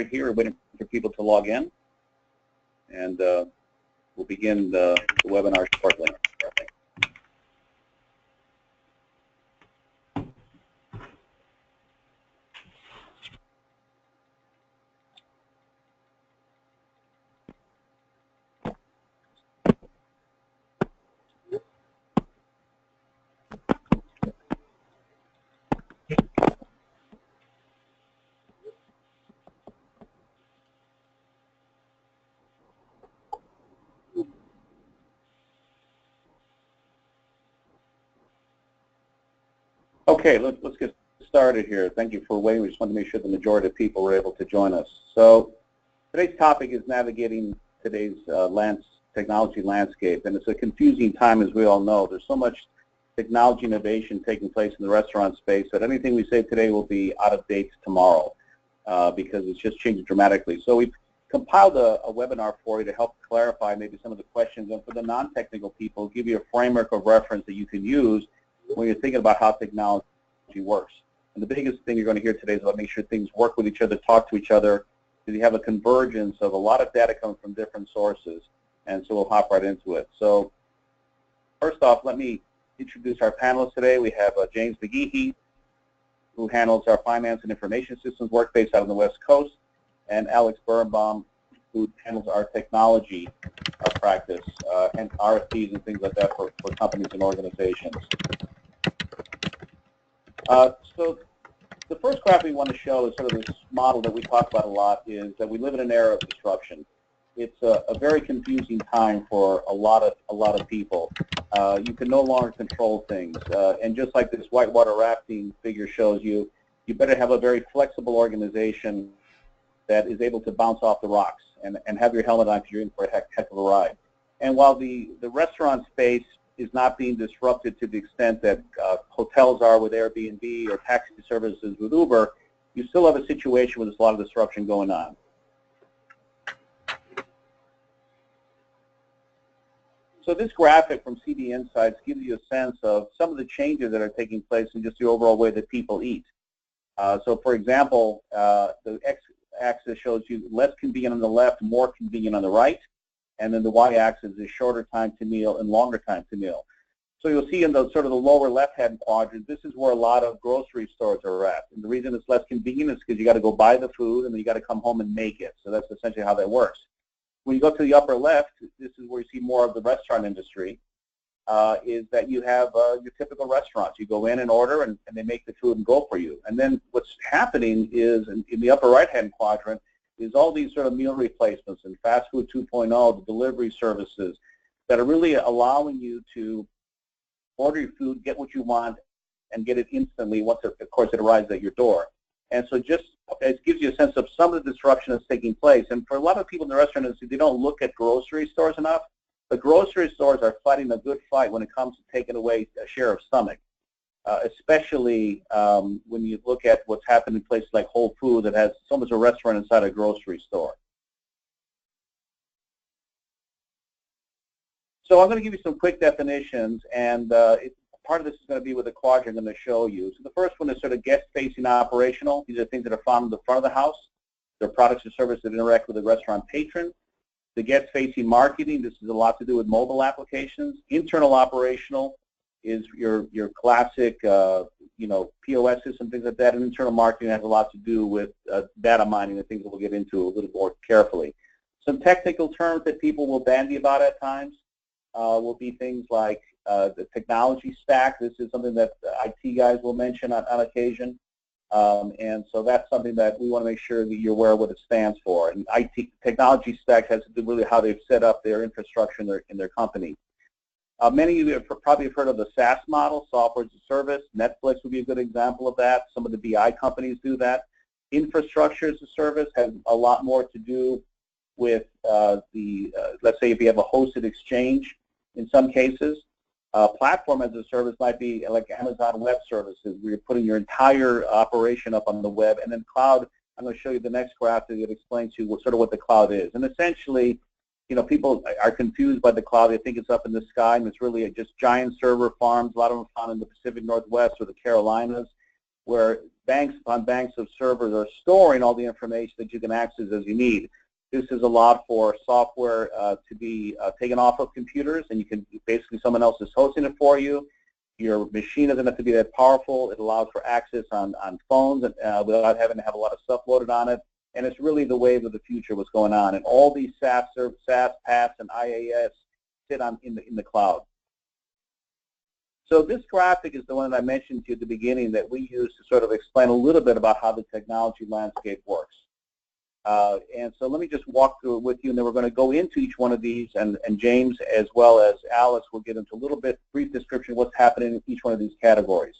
here. We're waiting for people to log in, and we'll begin the webinar shortly. Okay, let's get started here. Thank you for waiting. We just wanted to make sure the majority of people were able to join us. So today's topic is navigating today's technology landscape, and it's a confusing time, as we all know. There's so much technology innovation taking place in the restaurant space that anything we say today will be out of date tomorrow because it's just changing dramatically. So we've compiled a webinar for you to help clarify maybe some of the questions, and for the non-technical people, give you a framework of reference that you can use when you're thinking about how technology works. And the biggest thing you're going to hear today is about making sure things work with each other, talk to each other, because you have a convergence of a lot of data coming from different sources. And so we'll hop right into it. So first off, let me introduce our panelists today. We have James McGeehee, who handles our finance and information systems work based out on the West Coast, and Alex Birnbaum, who handles our technology practice, and RFPs and things like that for companies and organizations. So the first graph we want to show is sort of this model that we talk about a lot, is that we live in an era of disruption. It's a very confusing time for a lot of people. You can no longer control things, and just like this whitewater rafting figure shows you, you better have a very flexible organization that is able to bounce off the rocks and have your helmet on because you're in for a heck of a ride. And while the restaurant space is not being disrupted to the extent that hotels are with Airbnb or taxi services with Uber, you still have a situation where there's a lot of disruption going on. So this graphic from CD Insights gives you a sense of some of the changes that are taking place in just the overall way that people eat. So for example, the x-axis shows you less convenient on the left, more convenient on the right. And then the y-axis is shorter time to meal and longer time to meal. So you'll see in the sort of the lower left-hand quadrant, this is where a lot of grocery stores are at. And the reason it's less convenient is because you got to go buy the food and then you got to come home and make it. So that's essentially how that works. When you go to the upper left, this is where you see more of the restaurant industry, is that you have your typical restaurants. You go in and order, and they make the food and go for you. And then what's happening is, in the upper right-hand quadrant, is all these sort of meal replacements and fast food 2.0, the delivery services that are really allowing you to order your food, get what you want, and get it instantly once, of course, it arrives at your door. And so just it gives you a sense of some of the disruption that's taking place. And for a lot of people in the restaurant industry, they don't look at grocery stores enough. The grocery stores are fighting a good fight when it comes to taking away a share of stomach. Especially when you look at what's happened in places like Whole Foods that has so much a restaurant inside a grocery store. So I'm going to give you some quick definitions, and part of this is going to be with the quadrant I'm going to show you. So the first one is sort of guest-facing operational. These are things that are found in the front of the house. They're products or services that interact with the restaurant patron. The guest-facing marketing, this is a lot to do with mobile applications. Internal operational is your classic, POS system, things like that. And internal marketing has a lot to do with data mining and things that we'll get into a little more carefully. Some technical terms that people will bandy about at times will be things like the technology stack. This is something that IT guys will mention on occasion. And so that's something that we want to make sure that you're aware of what it stands for. And IT technology stack has to do really how they've set up their infrastructure in their company. Many of you have probably heard of the SaaS model, software as a service. Netflix would be a good example of that. Some of the BI companies do that. Infrastructure as a service has a lot more to do with let's say if you have a hosted exchange in some cases. Platform as a service might be like Amazon Web Services, where you're putting your entire operation up on the web. And then cloud, I'm going to show you the next graph that explains to you what the cloud is. And essentially, people are confused by the cloud. They think it's up in the sky, and it's really just giant server farms. A lot of them found in the Pacific Northwest or the Carolinas, where banks upon banks of servers are storing all the information that you can access as you need. This has allowed for software to be taken off of computers, and you can basically someone else is hosting it for you. Your machine doesn't have to be that powerful. It allows for access on phones without having to have a lot of stuff loaded on it. And it's really the wave of the future what's going on. And all these SaaS, PaaS, and IaaS sit in the cloud. So this graphic is the one that I mentioned to you at the beginning that we use to sort of explain a little bit about how the technology landscape works. And so let me just walk through it with you, and then we're going to go into each one of these, and James as well as Alice will get into a little bit brief description of what's happening in each one of these categories.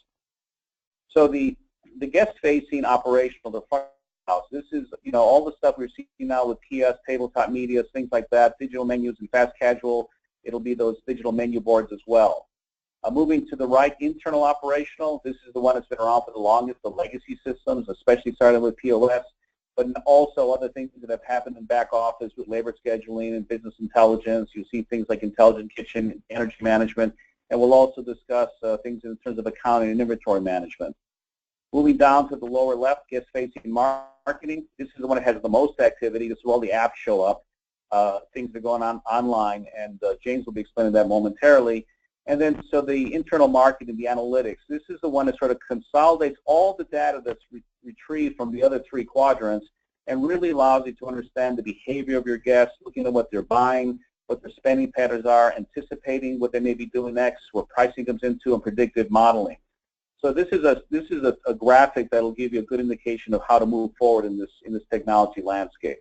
So the guest-facing operational, the front house, this is all the stuff we're seeing now with PS, tabletop media, things like that, digital menus and fast casual. It'll be those digital menu boards as well. Moving to the right, internal operational, this is the one that's been around for the longest, the legacy systems, especially starting with POS, but also other things that have happened in back office with labor scheduling and business intelligence. You see things like intelligent kitchen, energy management, and we'll also discuss things in terms of accounting and inventory management. Moving down to the lower left, guest-facing marketing. This is the one that has the most activity. This is where all the apps show up. Things are going on online, and James will be explaining that momentarily. And then, so the internal marketing, the analytics, this is the one that sort of consolidates all the data that's retrieved from the other three quadrants and really allows you to understand the behavior of your guests, looking at what they're buying, what their spending patterns are, anticipating what they may be doing next, where pricing comes into, and predictive modeling. So this is a graphic that will give you a good indication of how to move forward in this technology landscape.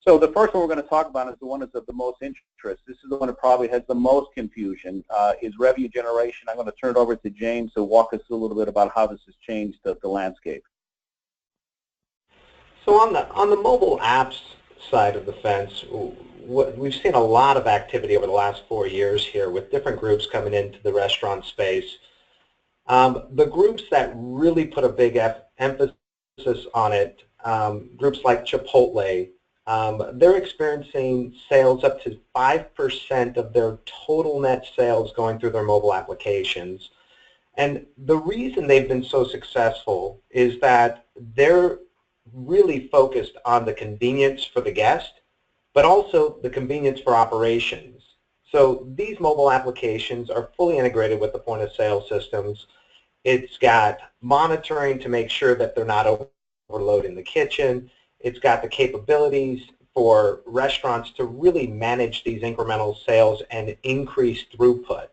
So the first one we're going to talk about is the one that's of the most interest. This is the one that probably has the most confusion, is revenue generation. I'm going to turn it over to James to walk us through a little bit about how this has changed the landscape. So on the mobile apps side of the fence, we've seen a lot of activity over the last 4 years here with different groups coming into the restaurant space. The groups that really put a big emphasis on it, groups like Chipotle, they're experiencing sales up to 5% of their total net sales going through their mobile applications. And the reason they've been so successful is that they're really focused on the convenience for the guest, but also the convenience for operations. So these mobile applications are fully integrated with the point of sale systems. It's got monitoring to make sure that they're not overloading the kitchen. It's got the capabilities for restaurants to really manage these incremental sales and increase throughput.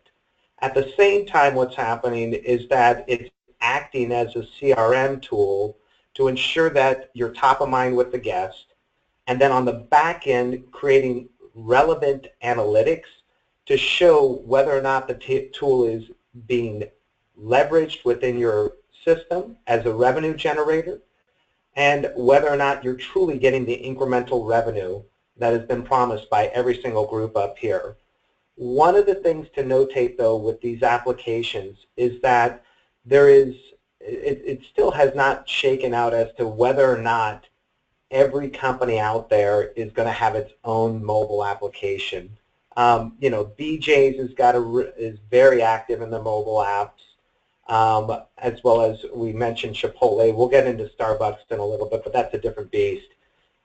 At the same time, what's happening is that it's acting as a CRM tool to ensure that you're top of mind with the guest, and then on the back end, creating relevant analytics to show whether or not the tool is being leveraged within your system as a revenue generator, and whether or not you're truly getting the incremental revenue that has been promised by every single group up here. One of the things to notate, though, with these applications is that it still has not shaken out as to whether or not every company out there is going to have its own mobile application. BJ's is very active in the mobile apps. As well as we mentioned Chipotle. We'll get into Starbucks in a little bit, but that's a different beast.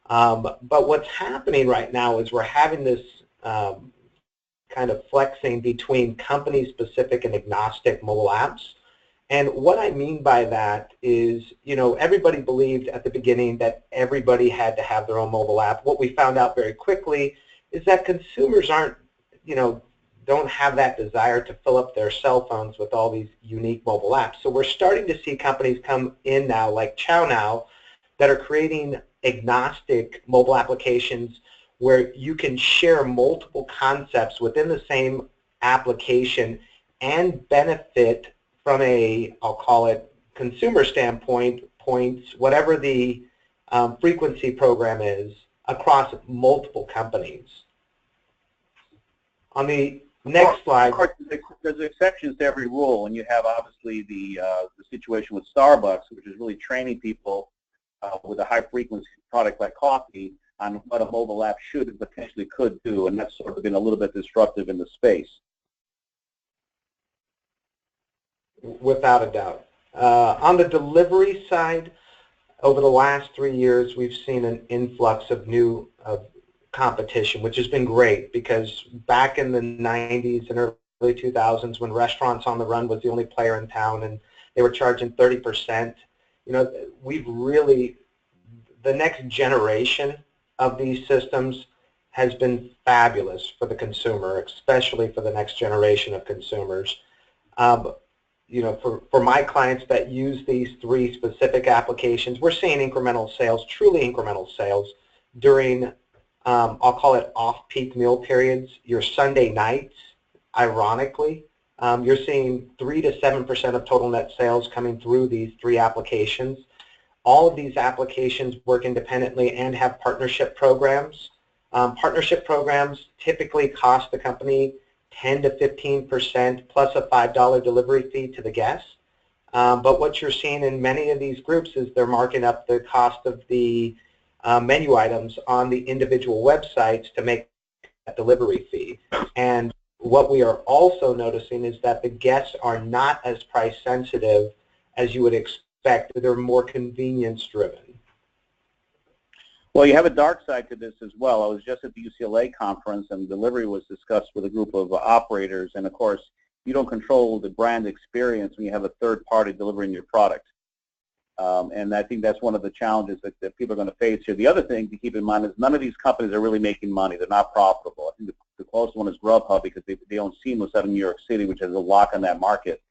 But what's happening right now is we're having this kind of flexing between company-specific and agnostic mobile apps. And what I mean by that is, everybody believed at the beginning that everybody had to have their own mobile app. What we found out very quickly is that consumers don't have that desire to fill up their cell phones with all these unique mobile apps. So we're starting to see companies come in now, like ChowNow, that are creating agnostic mobile applications where you can share multiple concepts within the same application and benefit from I'll call it consumer standpoint, points, whatever the frequency program is, across multiple companies. On the next slide. Of course, there's exceptions to every rule, and you have obviously the situation with Starbucks, which is really training people with a high-frequency product like coffee on what a mobile app should and potentially could do, and that's sort of been a little bit disruptive in the space. Without a doubt. On the delivery side, over the last 3 years, we've seen an influx of new competition, which has been great because back in the 90s and early 2000s when Restaurants on the Run was the only player in town and they were charging 30%, we've really, the next generation of these systems has been fabulous for the consumer, especially for the next generation of consumers. For my clients that use these 3 specific applications, we're seeing incremental sales, truly incremental sales, during, I'll call it off-peak meal periods, your Sunday nights, ironically. You're seeing 3 to 7% of total net sales coming through these 3 applications. All of these applications work independently and have partnership programs. Partnership programs typically cost the company 10 to 15% plus a $5 delivery fee to the guest. But what you're seeing in many of these groups is they're marking up the cost of the menu items on the individual websites to make that delivery fee. And what we are also noticing is that the guests are not as price sensitive as you would expect. They're more convenience driven. Well, you have a dark side to this as well. I was just at the UCLA conference, and delivery was discussed with a group of operators. And of course, you don't control the brand experience when you have a third party delivering your product. And I think that's one of the challenges that people are going to face here. The other thing to keep in mind is none of these companies are really making money. They're not profitable. I think the closest one is Grubhub because they own Seamless out in New York City, which has a lock on that market.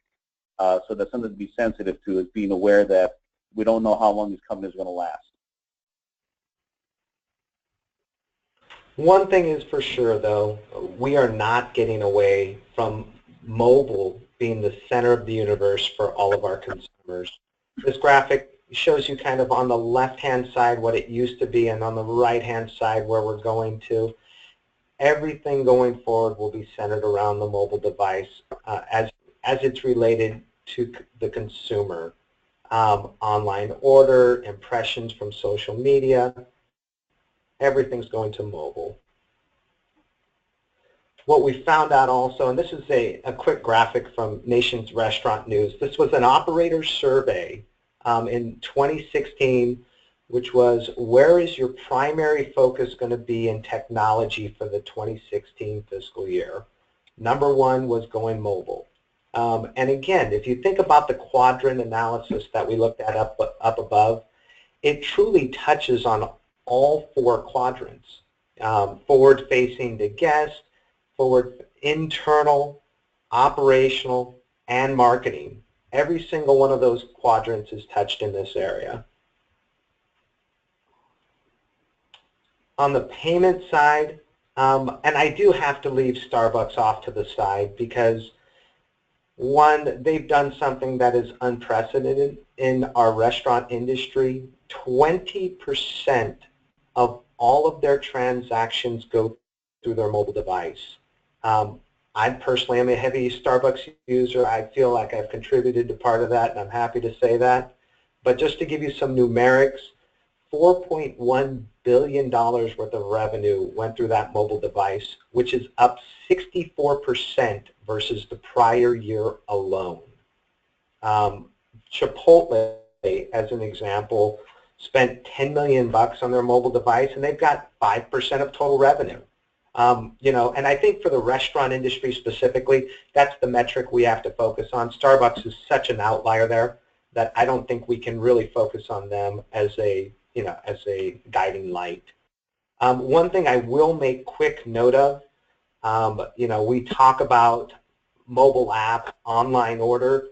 So that's something to be sensitive to, is being aware that we don't know how long these companies are going to last. One thing is for sure, though, we are not getting away from mobile being the center of the universe for all of our consumers. This graphic shows you kind of on the left-hand side what it used to be and on the right-hand side where we're going to. Everything going forward will be centered around the mobile device as it's related to the consumer. Online order, impressions from social media, everything's going to mobile. What we found out also, and this is a quick graphic from Nation's Restaurant News. This was an operator survey in 2016, which was, where is your primary focus going to be in technology for the 2016 fiscal year? Number 1 was going mobile. And again, if you think about the quadrant analysis that we looked at up above, it truly touches on all 4 quadrants. Forward-facing to guest, forward internal, operational, and marketing. Every single one of those quadrants is touched in this area. On the payment side, and I do have to leave Starbucks off to the side because, one, they've done something that is unprecedented in our restaurant industry. 20% of all of their transactions go through their mobile device. I personally am a heavy Starbucks user. I feel like I've contributed to part of that, and I'm happy to say that. But just to give you some numerics, $4.1 billion worth of revenue went through that mobile device, which is up 64% versus the prior year alone. Chipotle, as an example, spent $10 million on their mobile device, and they've got 5% of total revenue. And I think for the restaurant industry specifically, that's the metric we have to focus on. Starbucks is such an outlier there that I don't think we can really focus on them as a guiding light. One thing I will make quick note of, we talk about mobile app, online order.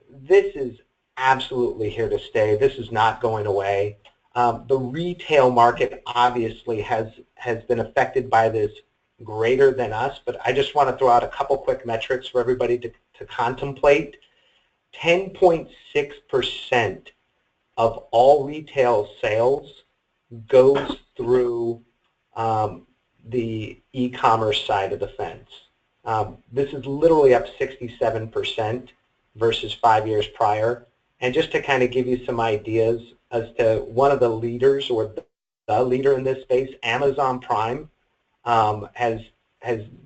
This is absolutely here to stay. This is not going away. The retail market obviously has been affected by this greater than us, but I just want to throw out a couple quick metrics for everybody to contemplate. 10.6% of all retail sales goes through the e-commerce side of the fence. This is literally up 67% versus 5 years prior. And just to kind of give you some ideas as to one of the leaders or the leader in this space, Amazon Prime, has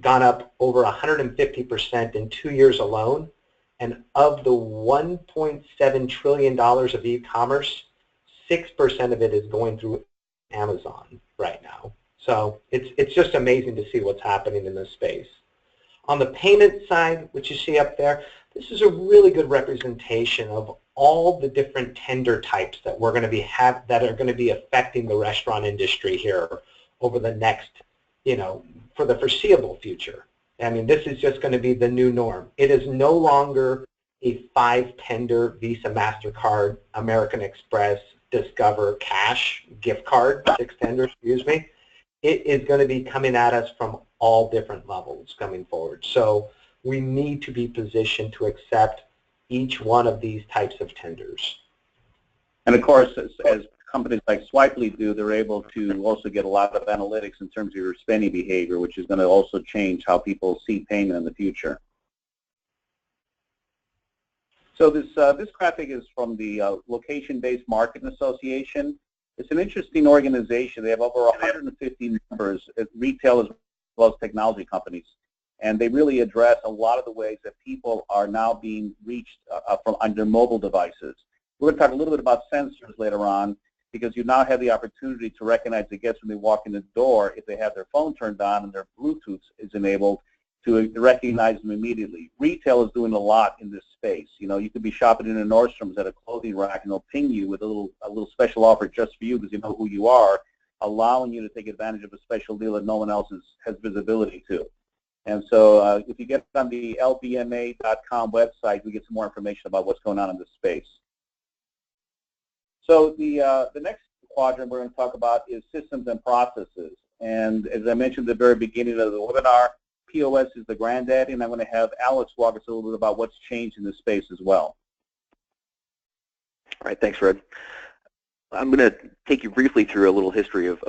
gone up over 150% in 2 years alone. And of the $1.7 trillion of e-commerce, 6% of it is going through Amazon right now. So it's just amazing to see what's happening in this space. On the payment side, which you see up there, this is a really good representation of all the different tender types that we're going to be that are going to be affecting the restaurant industry here over the next, for the foreseeable future. I mean, this is just going to be the new norm. It is no longer a 5-tender Visa, MasterCard, American Express, Discover, Cash, gift card, 6-tender, excuse me. It is going to be coming at us from all different levels coming forward. So we need to be positioned to accept each one of these types of tenders. And of course, as companies like Swipely do, they're able to also get a lot of analytics in terms of your spending behavior, which is going to also change how people see payment in the future. So this graphic is from the Location-Based Marketing Association. It's an interesting organization. They have over 150 members, retail as well as technology companies. And they really address a lot of the ways that people are now being reached from on their mobile devices. We're going to talk a little bit about sensors later on, because you now have the opportunity to recognize the guests when they walk in the door if they have their phone turned on and their Bluetooth is enabled to recognize them immediately. Retail is doing a lot in this space. You could be shopping in a Nordstrom's at a clothing rack and they'll ping you with a little special offer just for you because you know who you are, allowing you to take advantage of a special deal that no one else has visibility to. And so if you get on the lbma.com website, we get some more information about what's going on in this space. So the next quadrant we're going to talk about is systems and processes. And as I mentioned at the very beginning of the webinar, POS is the granddaddy, and I'm going to have Alex walk us a little bit about what's changed in this space as well. All right, thanks, Fred. I'm going to take you briefly through a little history of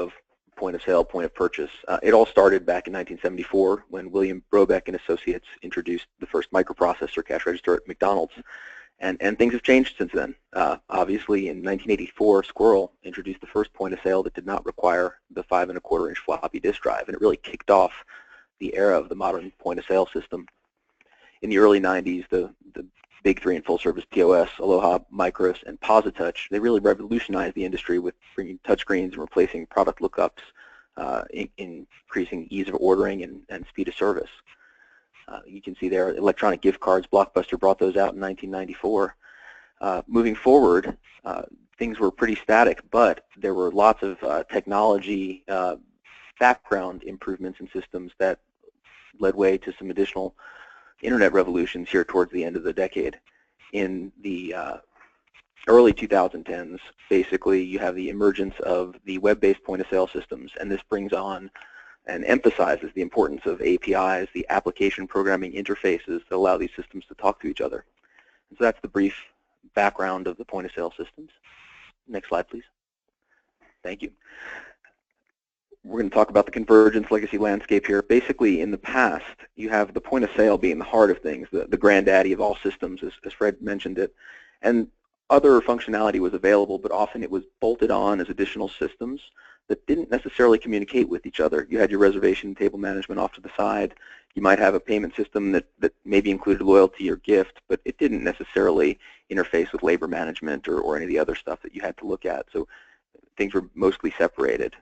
point of sale, point of purchase. It all started back in 1974 when William Brobeck and Associates introduced the first microprocessor cash register at McDonald's. And things have changed since then. Obviously, in 1984, Squirrel introduced the first point of sale that did not require the 5¼ floppy disk drive, and it really kicked off the era of the modern point of sale system. In the early 90s, the big three in full service POS, Aloha, Micros, and PosiTouch, they really revolutionized the industry with bringing touchscreens and replacing product lookups, increasing ease of ordering and speed of service. You can see there electronic gift cards. Blockbuster brought those out in 1994. Moving forward, things were pretty static, but there were lots of technology background improvements in systems that led way to some additional internet revolutions here towards the end of the decade. In the early 2010s, basically, you have the emergence of the web-based point-of-sale systems, and this brings on and emphasizes the importance of APIs, the application programming interfaces that allow these systems to talk to each other. And so that's the brief background of the point-of-sale systems. Next slide, please. Thank you. We're going to talk about the convergence legacy landscape here. Basically, in the past, you have the point of sale being the heart of things, the granddaddy of all systems, as Fred mentioned it. And other functionality was available, but often it was bolted on as additional systems that didn't necessarily communicate with each other. You had your reservation table management off to the side. You might have a payment system that maybe included loyalty or gift, but it didn't necessarily interface with labor management or any of the other stuff that you had to look at. So things were mostly separated.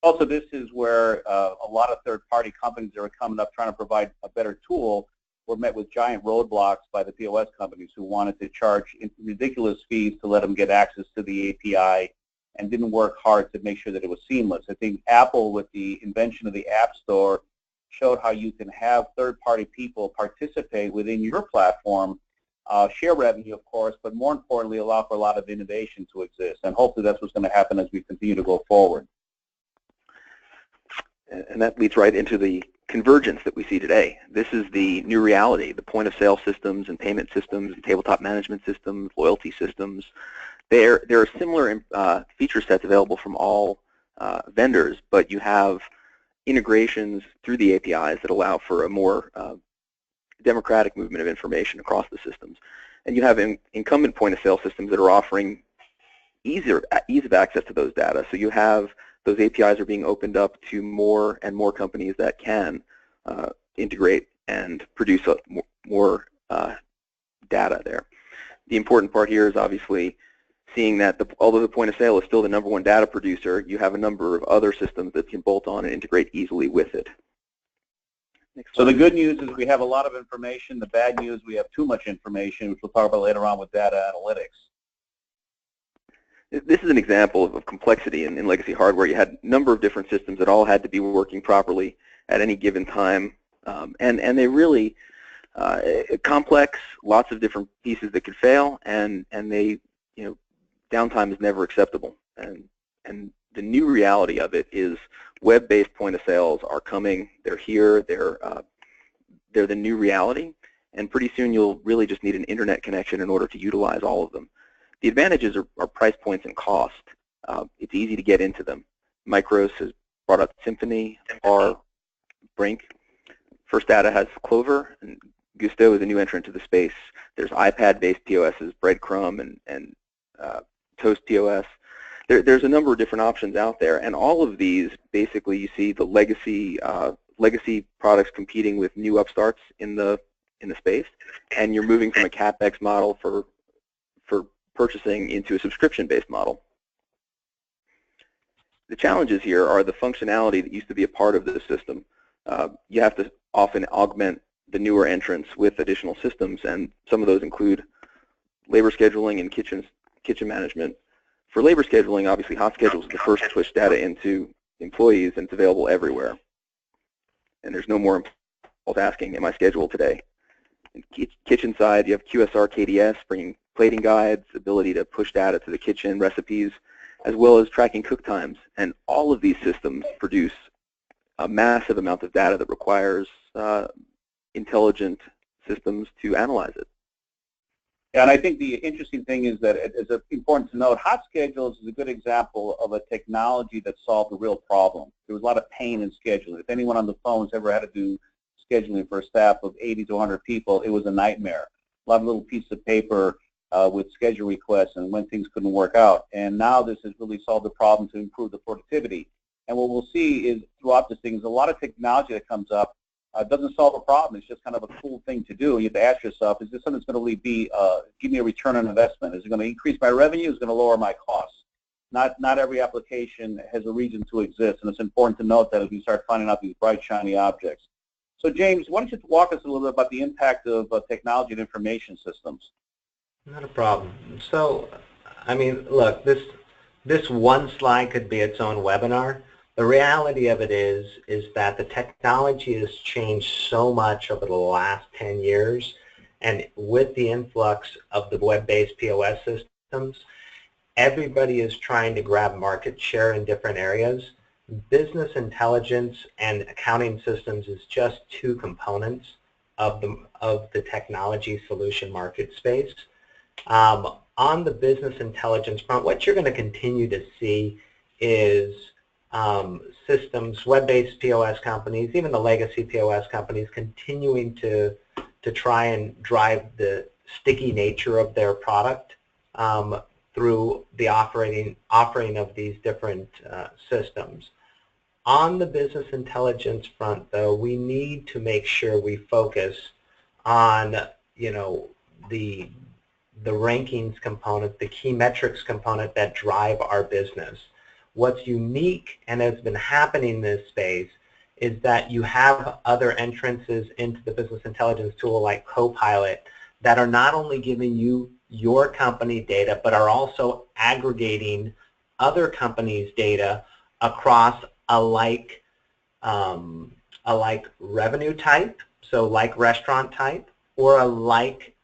Also, this is where a lot of third-party companies that are coming up trying to provide a better tool were met with giant roadblocks by the POS companies who wanted to charge ridiculous fees to let them get access to the API and didn't work hard to make sure that it was seamless. I think Apple, with the invention of the App Store, showed how you can have third-party people participate within your platform, share revenue, of course, but more importantly, allow for a lot of innovation to exist. And hopefully that's what's going to happen as we continue to go forward. And that leads right into the convergence that we see today. This is the new reality. The point-of-sale systems and payment systems and tabletop management systems, loyalty systems. There are similar feature sets available from all vendors, but you have integrations through the APIs that allow for a more democratic movement of information across the systems. And you have incumbent point-of-sale systems that are offering ease of access to those data. So you have those APIs are being opened up to more and more companies that can integrate and produce more data there. The important part here is obviously seeing that although the point of sale is still the #1 data producer, you have a number of other systems that can bolt on and integrate easily with it. So the good news is we have a lot of information. The bad news, we have too much information, which we'll talk about later on with data analytics. This is an example of complexity in legacy hardware. You had a number of different systems that all had to be working properly at any given time, and they really complex, lots of different pieces that could fail, and they, downtime is never acceptable. And the new reality of it is web-based point of sales are coming. They're here. They're the new reality, and pretty soon you'll really just need an internet connection in order to utilize all of them. The advantages are price points and cost. It's easy to get into them. Micros has brought out Symphony, PAR, Brink. First Data has Clover, and Gusto is a new entrant to the space. There's iPad-based POSs, Breadcrumb and Toast POS. There's a number of different options out there, and all of these, basically, you see the legacy products competing with new upstarts in the space, and you're moving from a CapEx model for purchasing into a subscription-based model. The challenges here are the functionality that used to be a part of the system. You have to often augment the newer entrants with additional systems, and some of those include labor scheduling and kitchen management. For labor scheduling, obviously HotSchedules is the first to push data into employees, and it's available everywhere. And there's no more asking, am I scheduled today? In kitchen side, you have QSR KDS, bringing plating guides, ability to push data to the kitchen, recipes, as well as tracking cook times. And all of these systems produce a massive amount of data that requires intelligent systems to analyze it. And I think the interesting thing is that it's important to note, HotSchedules is a good example of a technology that solved a real problem. There was a lot of pain in scheduling. If anyone on the phones ever had to do scheduling for a staff of 80 to 100 people, it was a nightmare. A lot of little pieces of paper with schedule requests and when things couldn't work out. And now this has really solved the problem to improve the productivity. And what we'll see is throughout this thing is a lot of technology that comes up doesn't solve a problem. It's just kind of a cool thing to do. And you have to ask yourself, is this something that's going to really be, give me a return on investment? Is it going to increase my revenue? Is it going to lower my costs? Not every application has a reason to exist, and it's important to note that as we start finding out these bright, shiny objects. So James, why don't you walk us a little bit about the impact of technology and information systems? Not a problem. So, I mean, look, this one slide could be its own webinar. The reality of it is that the technology has changed so much over the last 10 years, and with the influx of the web-based POS systems, everybody is trying to grab market share in different areas. Business intelligence and accounting systems is just two components of the technology solution market space. On the business intelligence front, what you're going to continue to see is systems, web-based POS companies, even the legacy POS companies, continuing to try and drive the sticky nature of their product through the offering of these different systems. On the business intelligence front, though, we need to make sure we focus on, the rankings component, the key metrics component that drive our business. What's unique and has been happening in this space is that you have other entrances into the business intelligence tool like Copilot that are not only giving you your company data, but are also aggregating other companies' data across a like revenue type, so like restaurant type, or a like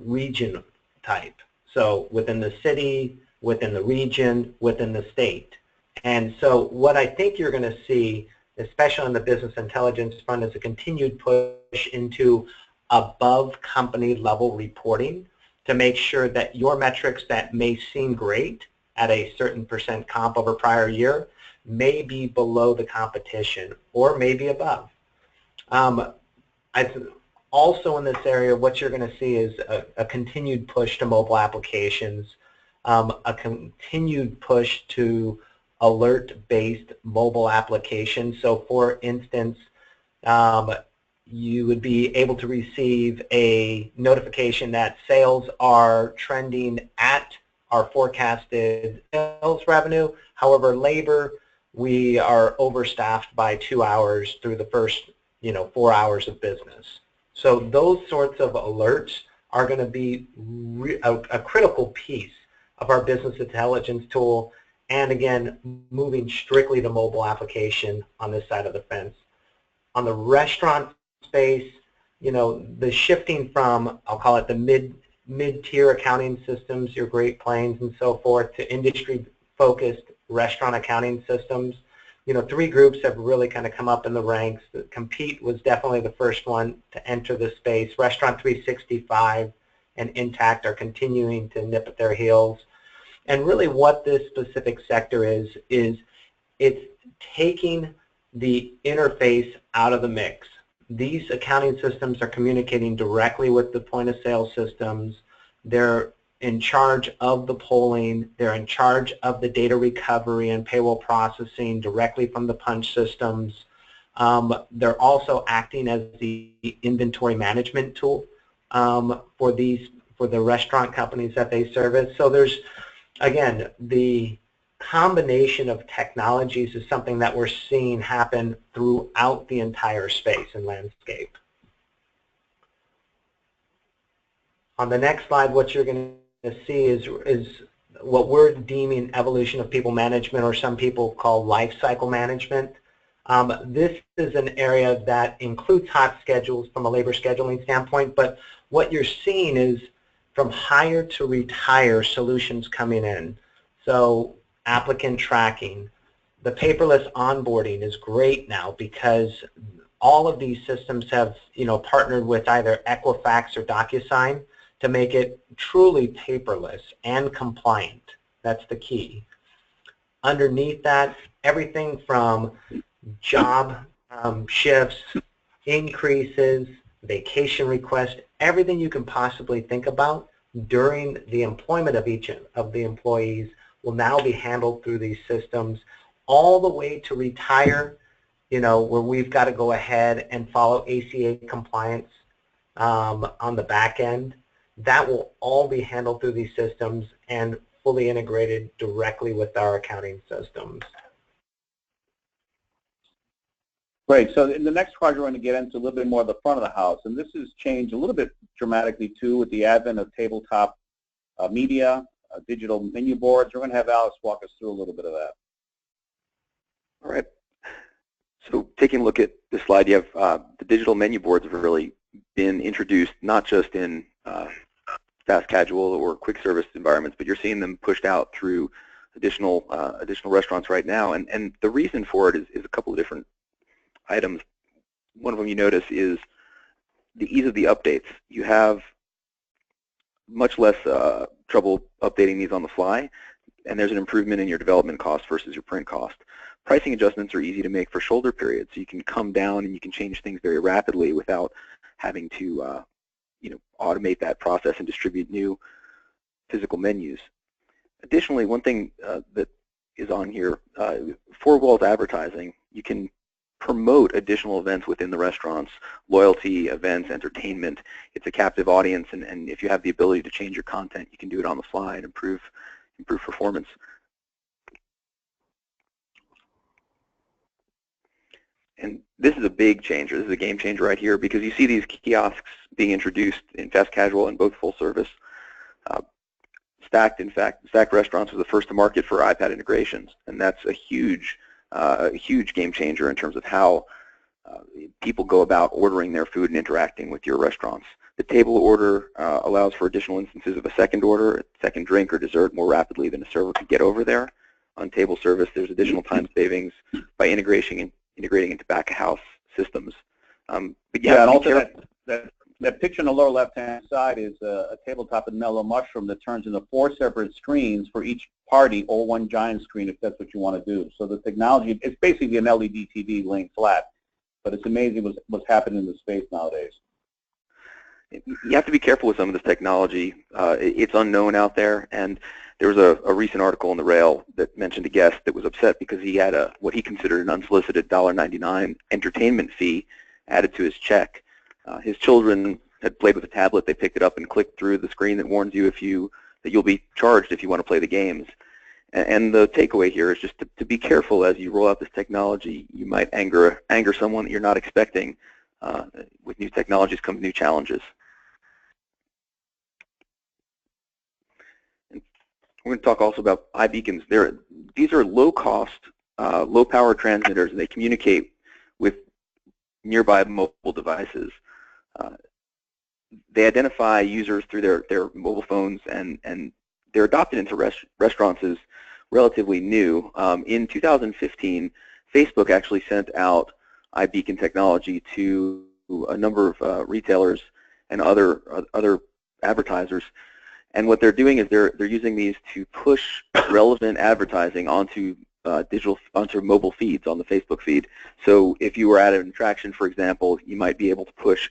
region type. So within the city, within the region, within the state. And so what I think you're going to see, especially on the business intelligence front, is a continued push into above company level reporting to make sure that your metrics that may seem great at a certain % comp over prior year may be below the competition or maybe above. Also in this area, what you're going to see is a continued push to mobile applications, a continued push to alert-based mobile applications. So for instance, you would be able to receive a notification that sales are trending at our forecasted sales revenue. However, labor, we are overstaffed by 2 hours through the first 4 hours of business. So those sorts of alerts are going to be a critical piece of our business intelligence tool, and again, moving strictly to mobile application on this side of the fence. On the restaurant space, the shifting from, I'll call it the mid-tier accounting systems, your Great Plains and so forth, to industry-focused restaurant accounting systems. 3 groups have really kind of come up in the ranks. Compete was definitely the first one to enter the space. Restaurant 365 and Intact are continuing to nip at their heels. And really what this specific sector is it's taking the interface out of the mix. These accounting systems are communicating directly with the point of sale systems. They're in charge of the polling. They're in charge of the data recovery and payroll processing directly from the punch systems. They're also acting as the inventory management tool for the restaurant companies that they service. So there's, again, the combination of technologies is something that we're seeing happen throughout the entire space and landscape. On the next slide, what you're going to see is what we're deeming evolution of people management, or some people call life cycle management. This is an area that includes hot schedules from a labor scheduling standpoint, but what you're seeing is from hire to retire solutions coming in. So applicant tracking, the paperless onboarding is great now because all of these systems have partnered with either Equifax or DocuSign to make it truly paperless and compliant. That's the key. Underneath that, everything from job shifts, increases, vacation requests, everything you can possibly think about during the employment of each of the employees will now be handled through these systems, all the way to retire, where we've got to go ahead and follow ACA compliance on the back end. That will all be handled through these systems and fully integrated directly with our accounting systems. Great. So in the next quadrant, we're going to get into a little bit more of the front of the house, and this has changed a little bit dramatically too with the advent of tabletop media, digital menu boards. We're going to have Alice walk us through a little bit of that. All right. So taking a look at this slide, you have the digital menu boards have really been introduced not just in fast casual or quick service environments, but you're seeing them pushed out through additional restaurants right now. And the reason for it is a couple of different items. One of them you notice is the ease of the updates. You have much less trouble updating these on the fly, and there's an improvement in your development cost versus your print cost. Pricing adjustments are easy to make for shoulder periods, so you can come down and you can change things very rapidly without having to automate that process and distribute new physical menus. Additionally, one thing that is on here, four walls advertising, you can promote additional events within the restaurants, loyalty, events, entertainment. It's a captive audience, and if you have the ability to change your content, you can do it on the fly and improve performance. And this is a big changer. This is a game changer right here, because you see these kiosks being introduced in fast casual and both full service. Stacked Restaurants was the first to market for iPad integrations, and that's a huge game changer in terms of how people go about ordering their food and interacting with your restaurants. The table order allows for additional instances of a second order, second drink, or dessert more rapidly than a server could get over there. On table service, there's additional time savings by integrating into back-of-house systems. But yeah, and also that picture on the lower left-hand side is a tabletop and mellow mushroom that turns into 4 separate screens for each party, or one giant screen if that's what you want to do. So the technology, it's basically an LED TV laying flat, but it's amazing what's happening in the space nowadays. You have to be careful with some of this technology. It's unknown out there, and there was a recent article in the Rail that mentioned a guest that was upset because he had what he considered an unsolicited $1.99 entertainment fee added to his check. His children had played with a tablet. They picked it up and clicked through the screen that warns you that you'll be charged if you want to play the games. And the takeaway here is just to be careful as you roll out this technology. You might anger someone that you're not expecting. With new technologies come new challenges. And we're going to talk also about iBeacons. These are low-cost, low-power transmitters, and they communicate with nearby mobile devices. They identify users through their mobile phones, and they're adopted into restaurants as relatively new. In 2015, Facebook actually sent out iBeacon technology to a number of retailers and other advertisers. And what they're doing is they're using these to push relevant advertising onto onto mobile feeds on the Facebook feed. So if you were at an attraction, for example, you might be able to push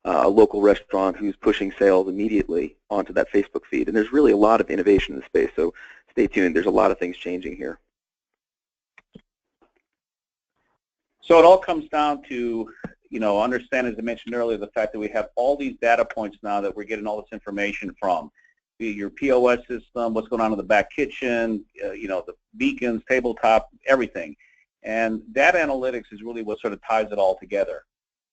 a local restaurant who's pushing sales immediately onto that Facebook feed. And there's really a lot of innovation in the space, so stay tuned. There's a lot of things changing here. So it all comes down to, understand, as I mentioned earlier, the fact that we have all these data points now that we're getting all this information from. Your POS system, what's going on in the back kitchen, the beacons, tabletop, everything. And data analytics is really what sort of ties it all together.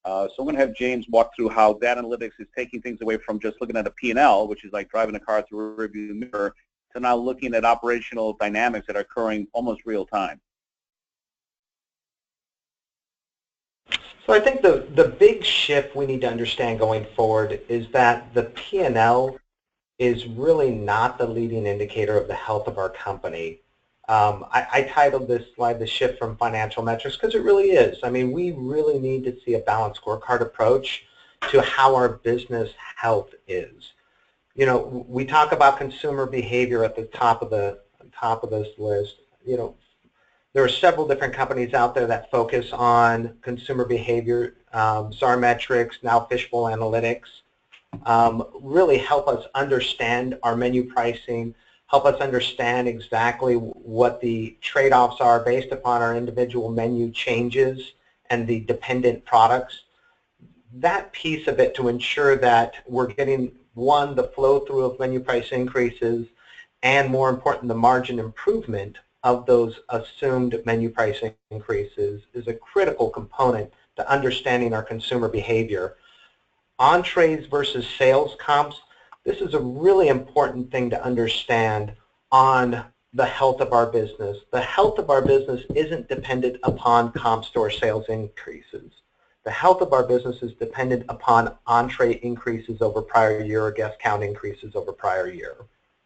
So I'm going to have James walk through how data analytics is taking things away from just looking at a P&L, which is like driving a car through a rearview mirror, to now looking at operational dynamics that are occurring almost real time. So I think the big shift we need to understand going forward is that the P&L is really not the leading indicator of the health of our company. I titled this slide "The Shift from Financial Metrics" because it really is. I mean, we really need to see a balanced scorecard approach to how our business health is. We talk about consumer behavior at the top of this list. There are several different companies out there that focus on consumer behavior. Zarmetrics, now Fishbowl Analytics, really help us understand our menu pricing, help us understand exactly what the trade-offs are based upon our individual menu changes and the dependent products. That piece of it to ensure that we're getting, one, the flow-through of menu price increases, and more important, the margin improvement of those assumed menu price increases is a critical component to understanding our consumer behavior. Entrees versus sales comps, this is a really important thing to understand on the health of our business. The health of our business isn't dependent upon comp store sales increases. The health of our business is dependent upon entree increases over prior year or guest count increases over prior year.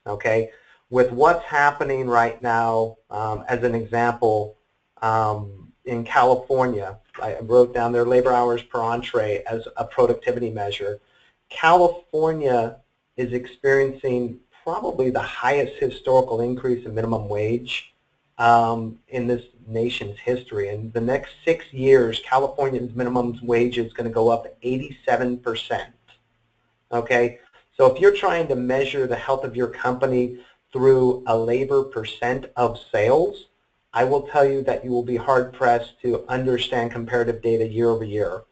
Okay? With what's happening right now, as an example, in California, I wrote down their labor hours per entree as a productivity measure. California is experiencing probably the highest historical increase in minimum wage in this nation's history. In the next 6 years, California's minimum wage is going to go up 87%. Okay? So if you're trying to measure the health of your company through a labor percent of sales, I will tell you that you will be hard-pressed to understand comparative data year over year.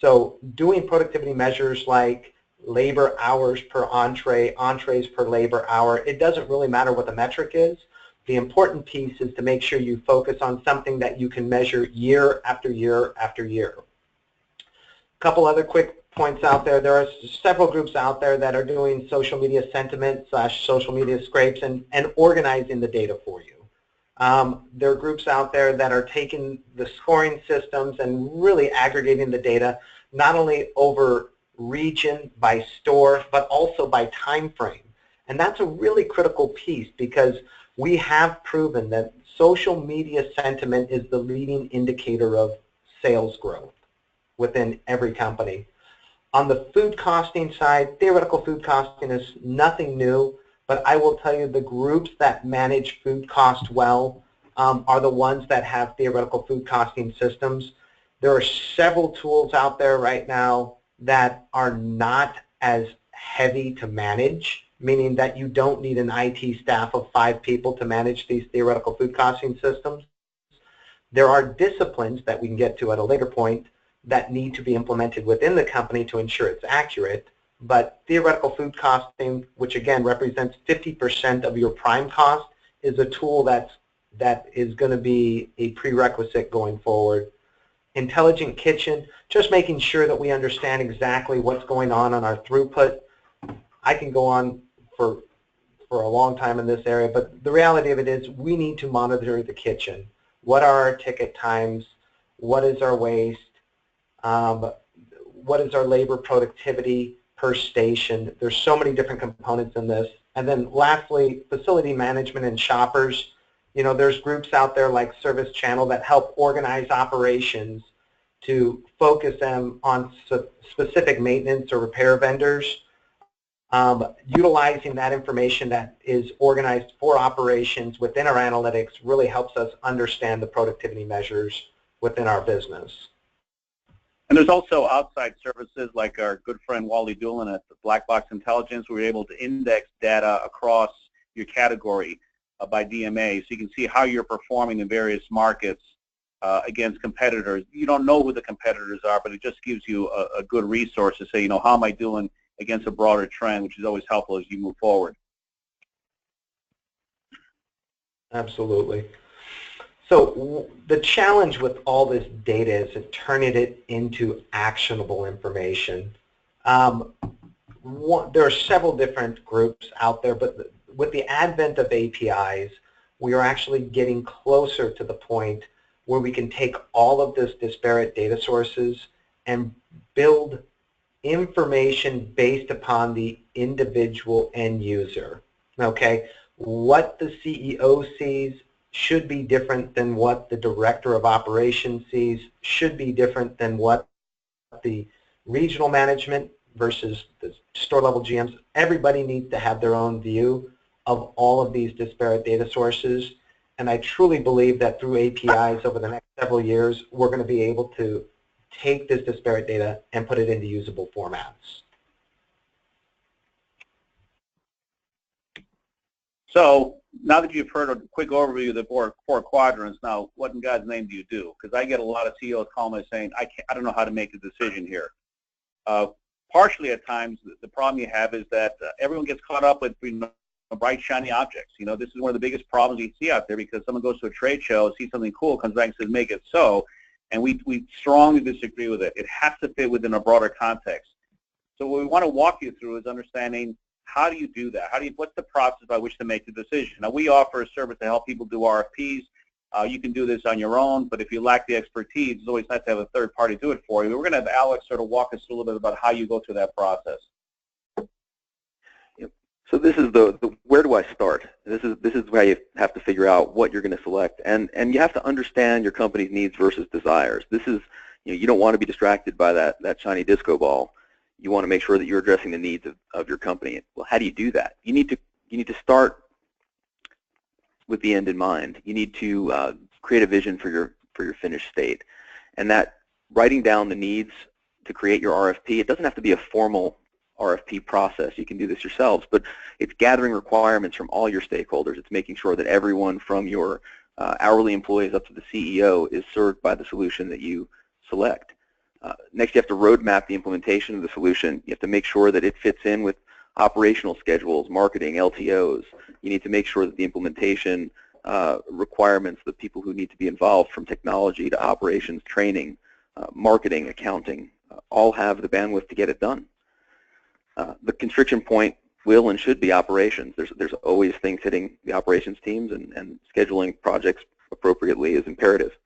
So doing productivity measures like labor hours per entree, entrees per labor hour, it doesn't really matter what the metric is. The important piece is to make sure you focus on something that you can measure year after year after year. A couple other quick points out there. There are several groups out there that are doing social media sentiment / social media scrapes and organizing the data for you. There are groups out there that are taking the scoring systems and really aggregating the data, not only over region by store, but also by time frame. And that's a really critical piece because we have proven that social media sentiment is the leading indicator of sales growth within every company. On the food costing side, theoretical food costing is nothing new, but I will tell you the groups that manage food cost well are the ones that have theoretical food costing systems. There are several tools out there right now that are not as heavy to manage, meaning that you don't need an IT staff of 5 people to manage these theoretical food costing systems. There are disciplines that we can get to at a later point that need to be implemented within the company to ensure it's accurate. But theoretical food costing, which again represents 50% of your prime cost, is a tool that is going to be a prerequisite going forward. Intelligent kitchen, just making sure that we understand exactly what's going on our throughput. I can go on for a long time in this area, but the reality of it is we need to monitor the kitchen. What are our ticket times? What is our waste? What is our labor productivity per station? There's so many different components in this. And then lastly, facility management and shoppers. You know, there's groups out there like Service Channel that help organize operations to focus them on specific maintenance or repair vendors. Utilizing that information that is organized for operations within our analytics really helps us understand the productivity measures within our business. And there's also outside services like our good friend Wally Doolin at the Black Box Intelligence. We're able to index data across your category by DMA, so you can see how you're performing in various markets against competitors. You don't know who the competitors are, but it just gives you a good resource to say, you know, how am I doing against a broader trend, which is always helpful as you move forward. Absolutely. So the challenge with all this data is turning it into actionable information. There are several different groups out there, but with the advent of APIs, we are actually getting closer to the point where we can take all of this disparate data sources and build information based upon the individual end user. Okay, what the CEO sees should be different than what the director of operations sees, should be different than what the regional management versus the store level GMs. Everybody needs to have their own view of all of these disparate data sources, and I truly believe that through APIs over the next several years, we're going to be able to take this disparate data and put it into usable formats. So now that you've heard a quick overview of the four quadrants, now what in God's name do you do? Because I get a lot of CEOs calling me saying, I don't know how to make a decision here. Partially at times, the problem you have is that everyone gets caught up with bright, shiny objects. You know, this is one of the biggest problems you see out there, because someone goes to a trade show, sees something cool, comes back and says, make it so, and we strongly disagree with it. It has to fit within a broader context. So what we want to walk you through is understanding, how do you do that? What's the process by which to make the decision? Now, we offer a service to help people do RFPs. You can do this on your own, but if you lack the expertise, it's always nice to have a third party do it for you. We're going to have Alex sort of walk us through a little bit about how you go through that process. So this is where do I start? This is where you have to figure out what you're going to select, and you have to understand your company's needs versus desires. This is, you don't want to be distracted by that shiny disco ball. You want to make sure that you're addressing the needs of your company. Well, how do you do that? You need to start with the end in mind. You need to create a vision for your finished state, and that writing down the needs to create your RFP. It doesn't have to be a formal RFP process. You can do this yourselves, but it's gathering requirements from all your stakeholders. It's making sure that everyone from your hourly employees up to the CEO is served by the solution that you select. Next, you have to roadmap the implementation of the solution. You have to make sure that it fits in with operational schedules, marketing, LTOs. You need to make sure that the implementation requirements, the people who need to be involved from technology to operations, training, marketing, accounting, all have the bandwidth to get it done. The constriction point will and should be operations. There's always things hitting the operations teams, and scheduling projects appropriately is imperative.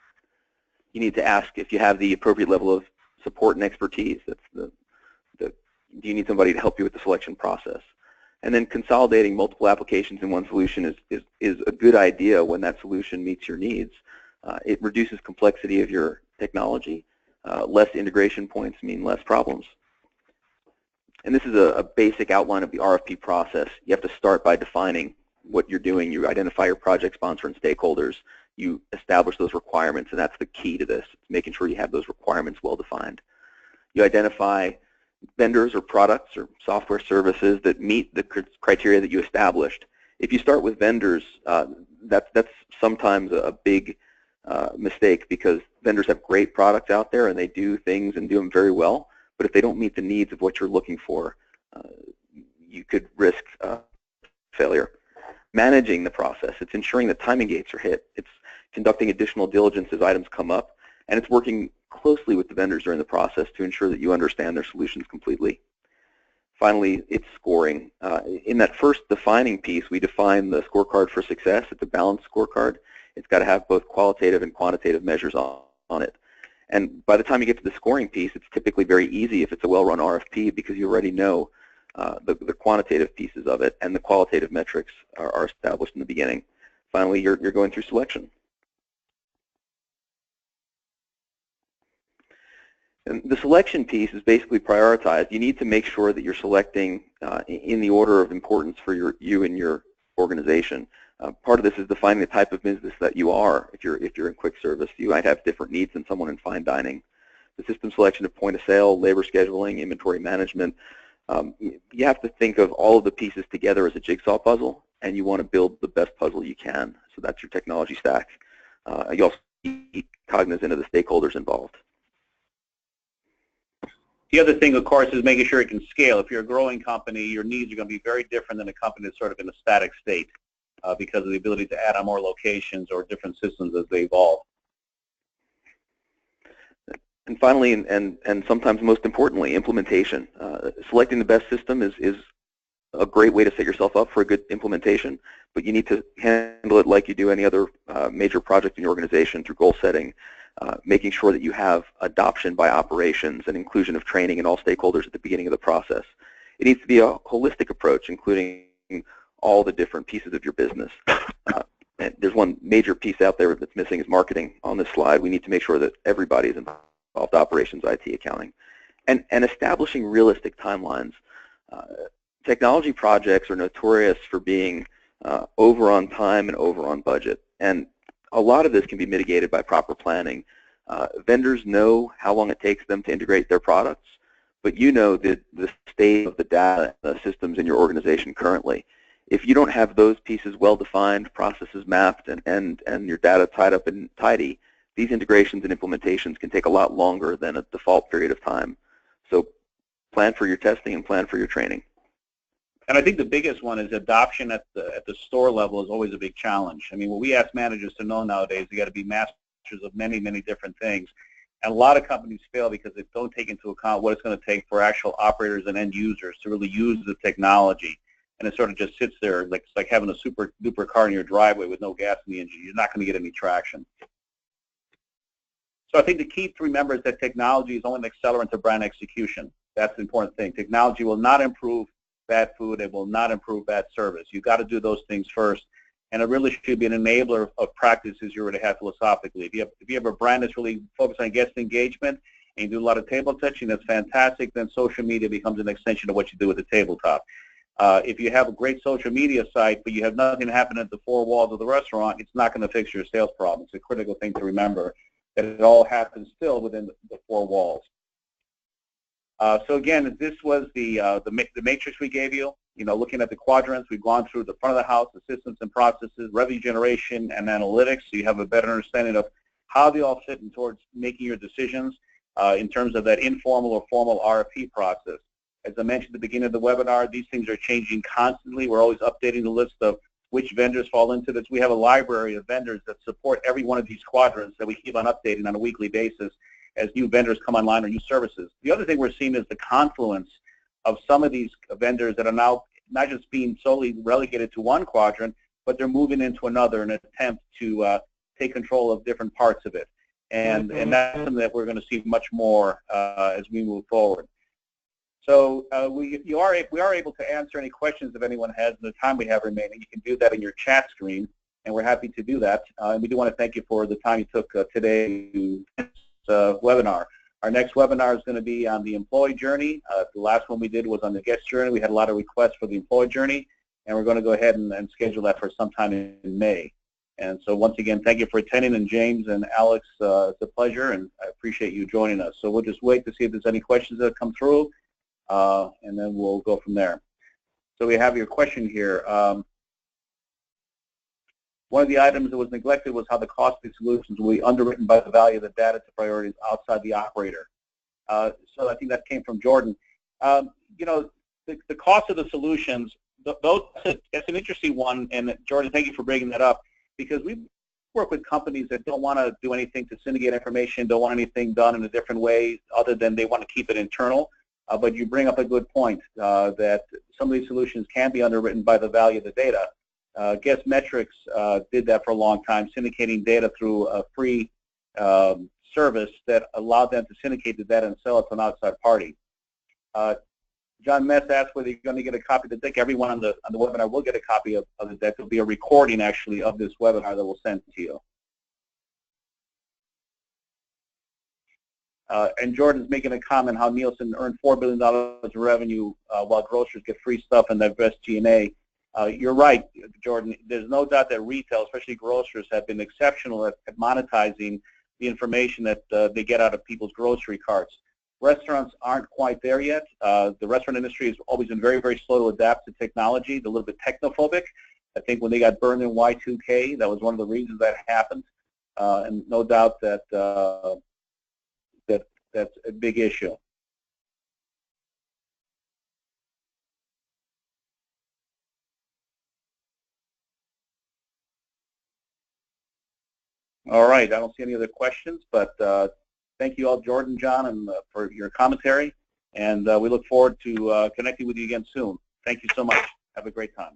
You need to ask if you have the appropriate level of support and expertise. Do you need somebody to help you with the selection process? And then consolidating multiple applications in one solution is a good idea when that solution meets your needs. It reduces complexity of your technology. Less integration points mean less problems. And this is a basic outline of the RFP process. You have to start by defining what you're doing. You identify your project sponsor and stakeholders. You establish those requirements, and that's the key to this. It's making sure you have those requirements well defined. You identify vendors or products or software services that meet the criteria that you established. If you start with vendors, that's sometimes a big mistake, because vendors have great products out there and they do things and do them very well, but if they don't meet the needs of what you're looking for, you could risk failure. Managing the process, it's ensuring that timing gates are hit, it's conducting additional diligence as items come up, and it's working closely with the vendors during the process to ensure that you understand their solutions completely. Finally, it's scoring. In that first defining piece, we define the scorecard for success. It's a balanced scorecard. It's got to have both qualitative and quantitative measures on it. And by the time you get to the scoring piece, it's typically very easy if it's a well-run RFP, because you already know the quantitative pieces of it, and the qualitative metrics are established in the beginning. Finally, you're going through selection. And the selection piece is basically prioritized. You need to make sure that you're selecting in the order of importance for you and your organization. Part of this is defining the type of business that you are. If you're in quick service, you might have different needs than someone in fine dining. The system selection of point of sale, labor scheduling, inventory management. You have to think of all of the pieces together as a jigsaw puzzle, and you want to build the best puzzle you can. So that's your technology stack. You also be cognizant of the stakeholders involved. The other thing, of course, is making sure it can scale. If you're a growing company, your needs are going to be very different than a company that's sort of in a static state because of the ability to add on more locations or different systems as they evolve. And finally, and sometimes most importantly, implementation. Selecting the best system is a great way to set yourself up for a good implementation, but you need to handle it like you do any other major project in your organization, through goal setting, making sure that you have adoption by operations and inclusion of training and all stakeholders at the beginning of the process. It needs to be a holistic approach, including all the different pieces of your business. And there's one major piece out there that's missing, is marketing on this slide. We need to make sure that everybody is involved, operations, IT, accounting, and establishing realistic timelines. Technology projects are notorious for being over on time and over on budget, and a lot of this can be mitigated by proper planning. Vendors know how long it takes them to integrate their products, but you know the state of the data, the systems in your organization currently. If you don't have those pieces well defined, processes mapped, and your data tied up and tidy, these integrations and implementations can take a lot longer than a default period of time. So plan for your testing and plan for your training. And I think the biggest one is adoption at the store level is always a big challenge. I mean, what we ask managers to know nowadays, you got to be masters of many, many different things. And a lot of companies fail because they don't take into account what it's going to take for actual operators and end users to really use the technology. And it sort of just sits there, like it's like having a super duper car in your driveway with no gas in the engine. You're not going to get any traction. So I think the key to remember is that technology is only an accelerant to brand execution. That's the important thing. Technology will not improve bad food. It will not improve bad service. You've got to do those things first. And it really should be an enabler of practices you already have philosophically. If you have a brand that's really focused on guest engagement and you do a lot of table touching, that's fantastic. Then social media becomes an extension of what you do with the tabletop. If you have a great social media site, but you have nothing happen at the four walls of the restaurant, it's not going to fix your sales problem. It's a critical thing to remember, that it all happens still within the four walls. So again, this was the matrix we gave you. You know, looking at the quadrants, we've gone through the front of the house, the systems and processes, revenue generation, and analytics, so you have a better understanding of how they all fit in towards making your decisions in terms of that informal or formal RFP process. As I mentioned at the beginning of the webinar, these things are changing constantly. We're always updating the list of which vendors fall into this. We have a library of vendors that support every one of these quadrants that we keep on updating on a weekly basis as new vendors come online or new services. The other thing we're seeing is the confluence of some of these vendors that are now not just being solely relegated to one quadrant, but they're moving into another in an attempt to take control of different parts of it. And that's something that we're going to see much more as we move forward. So we are able to answer any questions if anyone has in the time we have remaining. You can do that in your chat screen, and we're happy to do that. And we do want to thank you for the time you took today to this webinar. Our next webinar is going to be on the employee journey. The last one we did was on the guest journey. We had a lot of requests for the employee journey, and we're going to go ahead and schedule that for sometime in May. And so once again, thank you for attending, and James and Alex, it's a pleasure, and I appreciate you joining us. So we'll just wait to see if there's any questions that come through, and then we'll go from there. So we have your question here. One of the items that was neglected was how the cost of the solutions will be underwritten by the value of the data to priorities outside the operator. So I think that came from Jordan. You know, the cost of the solutions, it's an interesting one, and Jordan, thank you for bringing that up, because we work with companies that don't want to do anything to syndicate information, don't want anything done in a different way other than they want to keep it internal. But you bring up a good point that some of these solutions can be underwritten by the value of the data. Guessmetrics did that for a long time, syndicating data through a free service that allowed them to syndicate the data and sell it to an outside party. John Mess asked whether you're going to get a copy of the deck. Everyone on the webinar will get a copy of the deck. There'll be a recording, actually, of this webinar that we'll send to you. And Jordan's making a comment how Nielsen earned $4 billion of revenue while grocers get free stuff and divest G&A. You're right, Jordan. There's no doubt that retail, especially grocers, have been exceptional at monetizing the information that they get out of people's grocery carts. Restaurants aren't quite there yet. The restaurant industry has always been very, very slow to adapt to technology. They're a little bit technophobic. I think when they got burned in Y2K, that was one of the reasons that happened. And no doubt that that's a big issue. All right, I don't see any other questions, but thank you all, Jordan, John, and for your commentary. And we look forward to connecting with you again soon. Thank you so much. Have a great time.